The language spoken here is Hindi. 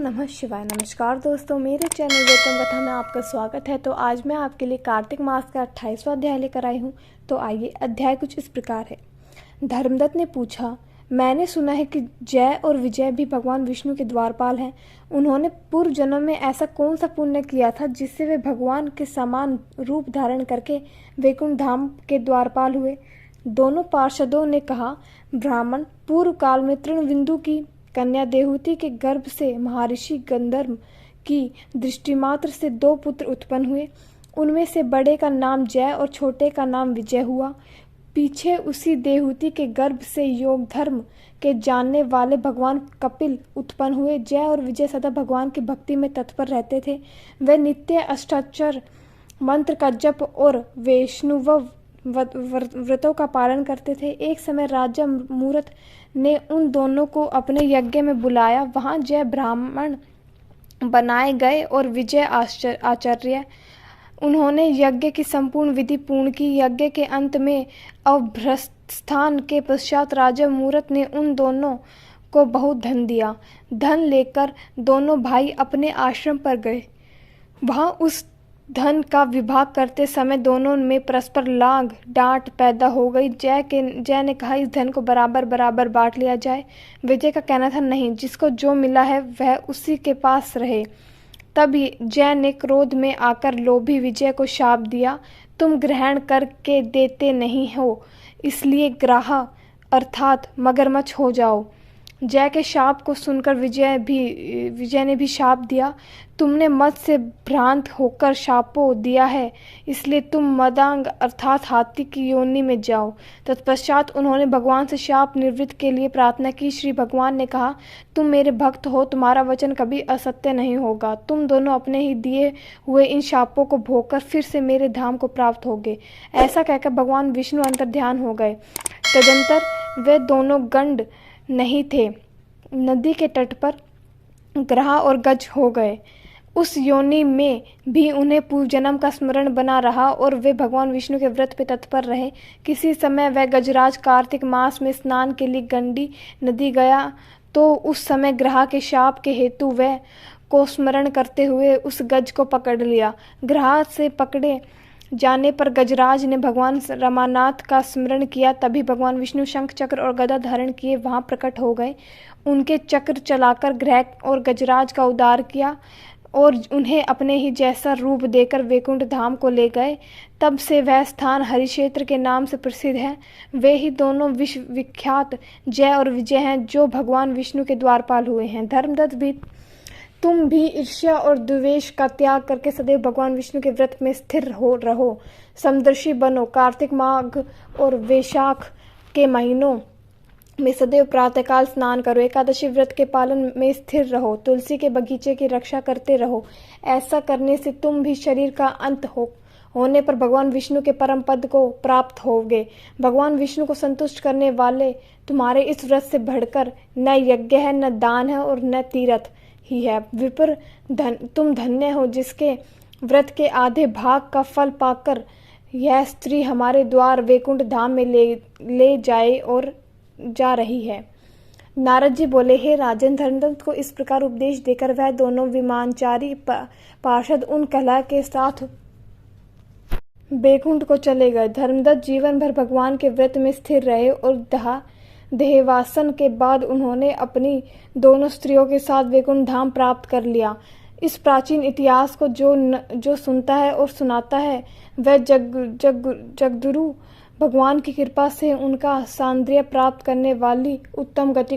नमः शिवाय। नमस्कार दोस्तों, मेरे चैनल वेतन कथा में आपका स्वागत है। तो आज मैं आपके लिए कार्तिक मास का 28वां अध्याय लेकर आई हूँ। तो आइए, अध्याय कुछ इस प्रकार है। धर्मदत्त ने पूछा, मैंने सुना है कि जय और विजय भी भगवान विष्णु के द्वारपाल हैं। उन्होंने पूर्व जन्म में ऐसा कौन सा पुण्य किया था जिससे वे भगवान के समान रूप धारण करके वैकुंठ धाम के द्वारपाल हुए? दोनों पार्षदों ने कहा, ब्राह्मण पूर्व काल में तृणबिंदु की कन्या देहूति के गर्भ से महर्षि गंधर्व की दृष्टिमात्र से 2 पुत्र उत्पन्न हुए। उनमें से बड़े का नाम जय और छोटे का नाम विजय हुआ। पीछे उसी देहूति के गर्भ से योग धर्म के जानने वाले भगवान कपिल उत्पन्न हुए। जय और विजय सदा भगवान की भक्ति में तत्पर रहते थे। वे नित्य अष्टाक्षर मंत्र का जप और वैष्णव व्रतों का पालन करते थे। एक समय राजा मूरत ने उन दोनों को अपने यज्ञ में बुलाया। वहां जय ब्राह्मण बनाए गए और विजय आचार्य। उन्होंने यज्ञ की संपूर्ण विधि पूर्ण की। यज्ञ के अंत में अभ्रस्थान के पश्चात राजा मूरत ने उन दोनों को बहुत धन दिया। धन लेकर दोनों भाई अपने आश्रम पर गए। वहां उस धन का विभाग करते समय दोनों में परस्पर लाग डांट पैदा हो गई। जय ने कहा, इस धन को बराबर बराबर बांट लिया जाए। विजय का कहना था, नहीं, जिसको जो मिला है वह उसी के पास रहे। तब जय ने क्रोध में आकर लोभी विजय को शाप दिया, तुम ग्रहण करके देते नहीं हो, इसलिए ग्राह अर्थात मगरमच्छ हो जाओ। जय के शाप को सुनकर विजय ने भी शाप दिया, तुमने मद से भ्रांत होकर शापो दिया है, इसलिए तुम मदांग अर्थात हाथी की योनि में जाओ। तत्पश्चात उन्होंने भगवान से शाप निवृत्ति के लिए प्रार्थना की। श्री भगवान ने कहा, तुम मेरे भक्त हो, तुम्हारा वचन कभी असत्य नहीं होगा। तुम दोनों अपने ही दिए हुए इन शापों को भोगकर फिर से मेरे धाम को प्राप्त होगे। ऐसा कहकर भगवान विष्णु अंतर्ध्यान हो गए। तदंतर वे दोनों गंड नहीं थे, नदी के तट पर ग्राह और गज हो गए। उस योनि में भी उन्हें पूर्व जन्म का स्मरण बना रहा और वे भगवान विष्णु के व्रत पे तत्पर रहे। किसी समय वह गजराज कार्तिक मास में स्नान के लिए गंडी नदी गया तो उस समय ग्राह के शाप के हेतु वह को स्मरण करते हुए उस गज को पकड़ लिया। ग्राह से पकड़े जाने पर गजराज ने भगवान रमानाथ का स्मरण किया। तभी भगवान विष्णु शंख चक्र और गदा धारण किए वहां प्रकट हो गए। उनके चक्र चलाकर ग्रह और गजराज का उद्धार किया और उन्हें अपने ही जैसा रूप देकर वैकुंठ धाम को ले गए। तब से वह स्थान हरिक्षेत्र के नाम से प्रसिद्ध है। वे ही दोनों विश्व विख्यात जय और विजय हैं जो भगवान विष्णु के द्वारपाल हुए हैं। धर्मदत्त भी, तुम भी ईर्ष्या और द्वेष का त्याग करके सदैव भगवान विष्णु के व्रत में स्थिर हो रहो, समदर्शी बनो। कार्तिक माघ और वैशाख के महीनों में सदैव प्रातःकाल स्नान करो। एकादशी व्रत के पालन में स्थिर रहो। तुलसी के बगीचे की रक्षा करते रहो। ऐसा करने से तुम भी शरीर का अंत होने पर भगवान विष्णु के परम पद को प्राप्त होगे। भगवान विष्णु को संतुष्ट करने वाले तुम्हारे इस व्रत से बढ़कर न यज्ञ है, न दान है और न तीर्थ ही है। विप्र तुम धन्य हो जिसके व्रत के आधे भाग का फल पाकर यह स्त्री हमारे द्वार वैकुंठ धाम में ले जाए और जा रही है। नारद जी बोले, हे राजन, धर्मदत्त को इस प्रकार उपदेश देकर वह दोनों विमानचारी पार्षद उन कला के साथ वैकुंठ को चले गए। धर्मदत्त जीवन भर भगवान के व्रत में स्थिर रहे और देहवासन के बाद उन्होंने अपनी दोनों स्त्रियों के साथ वैकुंठ धाम प्राप्त कर लिया। इस प्राचीन इतिहास को जो सुनता है और सुनाता है वह जगदुरु भगवान की कृपा से उनका सान्द्र्य प्राप्त करने वाली उत्तम गति को